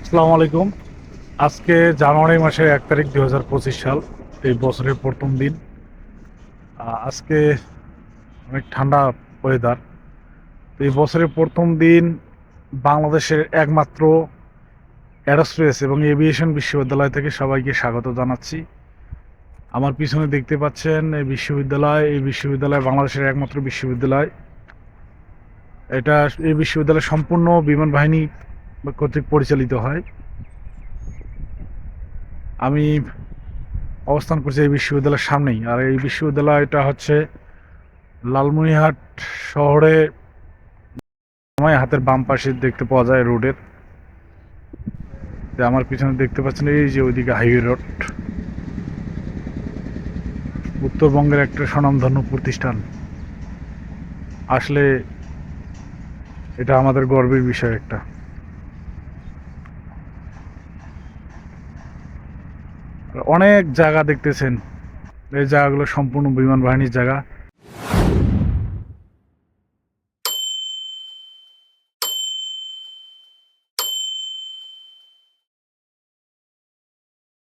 আসসালামু আলাইকুম। আজকে জানুয়ারি মাসের 1 তারিখ 2025 সাল। এই বছরের প্রথম দিন। আজকে অনেক ঠান্ডা ওয়েদার। এই বছরের প্রথম দিন বাংলাদেশের একমাত্র এরোস্পেস এবং এভিয়েশন বিশ্ববিদ্যালয় থেকে সবাইকে স্বাগত জানাচ্ছি। আমার পিছনে দেখতে পাচ্ছেন এই বিশ্ববিদ্যালয় বাংলাদেশের একমাত্র বিশ্ববিদ্যালয়। এটা এই বিশ্ববিদ্যালয় সম্পূর্ণ বিমান বাহিনী কর্তৃক পরিচালিত হয়। আমি অবস্থান করছি এই বিশ্ববিদ্যালয়ের সামনেই। আর এই বিশ্ববিদ্যালয়টা হচ্ছে লালমনিরহাট শহরে আমায় হাতের বাম পাশে দেখতে পাওয়া যায় রোডের। যে আমার পিছনে দেখতে পাচ্ছেন এই যে ওইদিকে হাইওয়ে রোড। উত্তরবঙ্গের একটা স্বনামধন্য প্রতিষ্ঠান। আসলে এটা আমাদের গর্বের বিষয় একটা। অনেক জায়গা দেখতেছেন, এই জায়গাগুলো সম্পূর্ণ বিমান বাহিনীর জায়গা।